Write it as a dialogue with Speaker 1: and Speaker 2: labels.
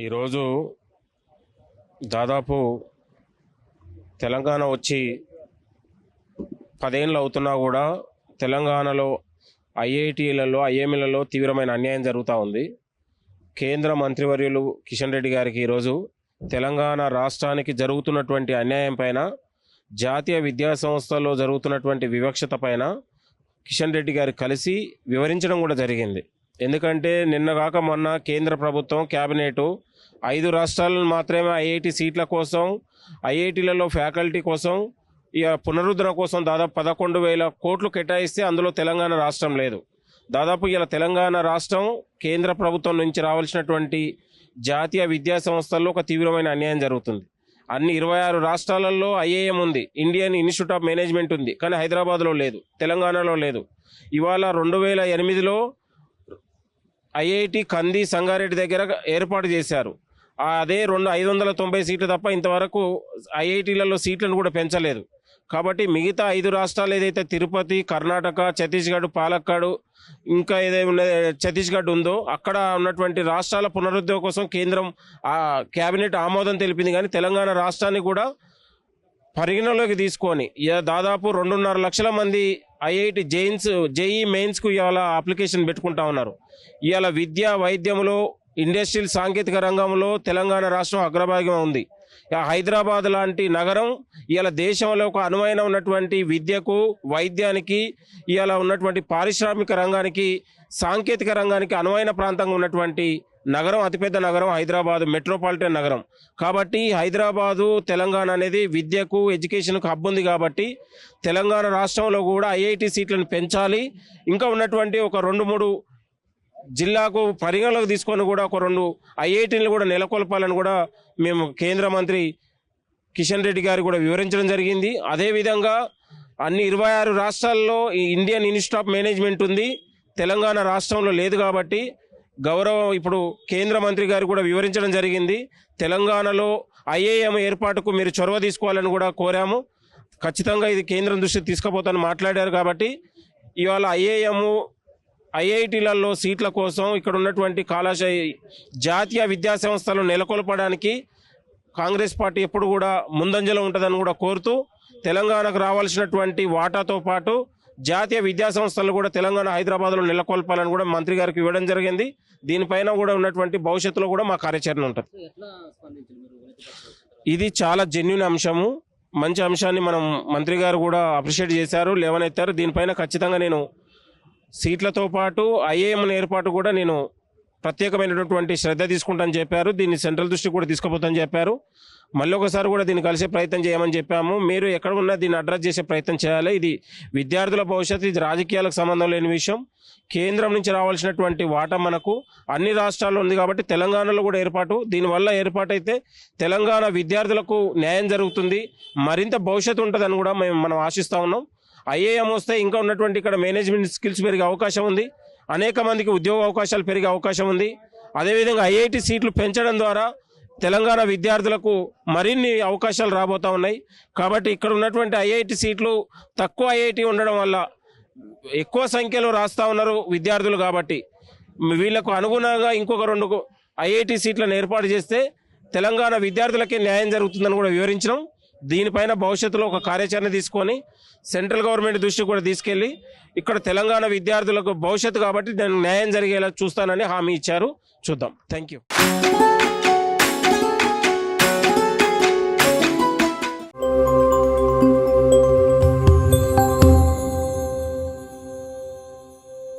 Speaker 1: ఈరోజు దాదాపు తెలంగాణ వచ్చి 10 ఏళ్ళు అవుతున్నా కూడా తెలంగాణలో ఐఐటీలలో ఐఎంలలో తీవ్రమైన అన్యాయం జరుగుతూ ఉంది. కేంద్ర మంత్రివర్యులు కిషన్ రెడ్డి గారికి ఈరోజు తెలంగాణ రాష్ట్రానికి జరుగుతున్నటువంటి అన్యాయం పైన, జాతీయ విద్యా సంస్థల్లో జరుగుతున్నటువంటి వివక్షత పైన కిషన్ రెడ్డి గారికి కలిసి వివరించడం కూడా జరిగింది. ఎందుకంటే నిన్నగాక మొన్న కేంద్ర ప్రభుత్వం క్యాబినెట్ 5 రాష్ట్రాలను మాత్రమే ఐఐటి సీట్ల కోసం, ఐఐటీలలో ఫ్యాకల్టీ కోసం, పునరుద్ధరణ కోసం దాదాపు 11,000 కోట్లు కేటాయిస్తే అందులో తెలంగాణ రాష్ట్రం లేదు. దాదాపు ఇలా తెలంగాణ రాష్ట్రం కేంద్ర ప్రభుత్వం నుంచి రావాల్సినటువంటి జాతీయ విద్యా సంస్థల్లో ఒక తీవ్రమైన అన్యాయం జరుగుతుంది. అన్ని 26 రాష్ట్రాలలో ఐఏఎం ఉంది, ఇండియన్ ఇన్స్టిట్యూట్ ఆఫ్ మేనేజ్మెంట్ ఉంది, కానీ హైదరాబాద్లో లేదు, తెలంగాణలో లేదు. ఇవాళ 2008లో ఐఐటి కంది సంగారెడ్డి దగ్గర ఏర్పాటు చేశారు. అదే 590 సీట్లు తప్ప ఇంతవరకు ఐఐటీలలో సీట్లను కూడా పెంచలేదు. కాబట్టి మిగతా 5 రాష్ట్రాలు ఏదైతే తిరుపతి, కర్ణాటక, ఛత్తీస్గఢ్, పాలక్కాడు, ఇంకా ఏదైనా ఛత్తీస్గఢ్ ఉందో అక్కడ ఉన్నటువంటి రాష్ట్రాల పునరుద్ధరణ కోసం కేంద్రం క్యాబినెట్ ఆమోదం తెలిపింది. కానీ తెలంగాణ రాష్ట్రాన్ని కూడా పరిగణలోకి తీసుకొని దాదాపు 2.5 లక్షల మంది ఐఐటి జేఈ మెయిన్స్కు ఇవాళ అప్లికేషన్ పెట్టుకుంటా ఉన్నారు. ఇవాళ విద్య, వైద్యంలో, ఇండస్ట్రియల్, సాంకేతిక రంగంలో తెలంగాణ రాష్ట్రం అగ్రభాగం ఉంది. హైదరాబాద్ లాంటి నగరం ఇవాళ దేశంలో ఒక అనువైన ఉన్నటువంటి విద్యకు, వైద్యానికి, ఇవాళ ఉన్నటువంటి పారిశ్రామిక రంగానికి, సాంకేతిక రంగానికి అనువైన ప్రాంతంగా ఉన్నటువంటి నగరం, అతిపెద్ద నగరం హైదరాబాద్, మెట్రోపాలిటన్ నగరం. కాబట్టి హైదరాబాదు, తెలంగాణ అనేది విద్యకు, ఎడ్యుకేషన్కు హబ్ ఉంది. కాబట్టి తెలంగాణ రాష్ట్రంలో కూడా ఐఐటి సీట్లను పెంచాలి. ఇంకా ఉన్నటువంటి ఒక 2-3 జిల్లాకు పరిగణలోకి తీసుకొని కూడా ఒక 2 ఐఐటీలు కూడా నెలకొల్పాలని కూడా మేము కేంద్ర మంత్రి కిషన్ రెడ్డి గారు కూడా వివరించడం జరిగింది. అదేవిధంగా అన్ని 26 రాష్ట్రాల్లో ఈ ఇండియన్ ఇన్స్టిట్యూట్ ఆఫ్ మేనేజ్మెంట్ ఉంది, తెలంగాణ రాష్ట్రంలో లేదు. కాబట్టి ఇప్పుడు కేంద్ర మంత్రి గారు కూడా వివరించడం జరిగింది. తెలంగాణలో ఐఏఎం ఏర్పాటుకు మీరు చొరవ తీసుకోవాలని కూడా కోరాము. ఖచ్చితంగా ఇది కేంద్రం దృష్టికి తీసుకుపోతాను మాట్లాడారు. కాబట్టి ఇవాళ ఐఐటీలలో సీట్ల కోసం ఇక్కడ ఉన్నటువంటి జాతీయ విద్యా సంస్థలను నెలకొల్పడానికి కాంగ్రెస్ పార్టీ ఎప్పుడు కూడా ముందంజలో ఉంటుందని కూడా కోరుతూ, తెలంగాణకు రావాల్సినటువంటి వాటాతో పాటు జాతీయ విద్యా సంస్థలు కూడా తెలంగాణ, హైదరాబాద్లో నెలకొల్పాలని కూడా మంత్రి గారికి ఇవ్వడం జరిగింది. దీనిపైన కూడా ఉన్నటువంటి భవిష్యత్తులో కూడా మా కార్యాచరణ ఉంటుంది. ఇది చాలా జెన్యూన్ అంశము, మంచి అంశాన్ని మనం మంత్రి గారు కూడా అప్రిషియేట్ చేశారు, లేవనెత్తారు. దీనిపైన ఖచ్చితంగా నేను సీట్లతో పాటు ఐఏఎం ఏర్పాటు కూడా నేను ప్రత్యేకమైనటువంటి శ్రద్ధ తీసుకుంటానని చెప్పారు. దీన్ని సెంట్రల్ దృష్టికి కూడా తీసుకుపోతానని చెప్పారు. మళ్ళీ ఒకసారి కూడా దీన్ని కలిసే ప్రయత్నం చేయమని చెప్పాము. మీరు ఎక్కడ ఉన్నా దీన్ని అడ్రస్ చేసే ప్రయత్నం చేయాలి. ఇది విద్యార్థుల భవిష్యత్తు, ఇది రాజకీయాలకు సంబంధం లేని విషయం. కేంద్రం నుంచి రావాల్సినటువంటి వాటా మనకు అన్ని రాష్ట్రాల్లో ఉంది. కాబట్టి తెలంగాణలో కూడా దీనివల్ల ఏర్పాటైతే తెలంగాణ విద్యార్థులకు న్యాయం జరుగుతుంది, మరింత భవిష్యత్తు ఉంటుందని కూడా మనం ఆశిస్తూ ఉన్నాం. ఐఏఎం వస్తే ఇంకా ఉన్నటువంటి ఇక్కడ మేనేజ్మెంట్ స్కిల్స్ పెరిగే అవకాశం ఉంది, అనేక మందికి ఉద్యోగ అవకాశాలు పెరిగే అవకాశం ఉంది. అదేవిధంగా ఐఐటి సీట్లు పెంచడం ద్వారా తెలంగాణ విద్యార్థులకు మరిన్ని అవకాశాలు రాబోతూ ఉన్నాయి. కాబట్టి ఇక్కడ ఉన్నటువంటి ఐఐటి సీట్లు తక్కువ ఐఐటి ఉండడం వల్ల ఎక్కువ సంఖ్యలో రాస్తూ ఉన్నారు విద్యార్థులు. కాబట్టి వీళ్లకు అనుగుణంగా ఇంకొక 2 ఐఐటి సీట్లను ఏర్పాటు చేస్తే తెలంగాణ విద్యార్థులకే న్యాయం జరుగుతుందని కూడా వివరించడం. దీనిపైన భవిష్యత్తులో ఒక కార్యాచరణ తీసుకొని సెంట్రల్ గవర్నమెంట్ దృష్టికి కూడా తీసుకెళ్లి ఇక్కడ తెలంగాణ విద్యార్థులకు భవిష్యత్తు కాబట్టి దానికి న్యాయం జరిగేలా చూస్తానని హామీ ఇచ్చారు. చూద్దాం. Thank you.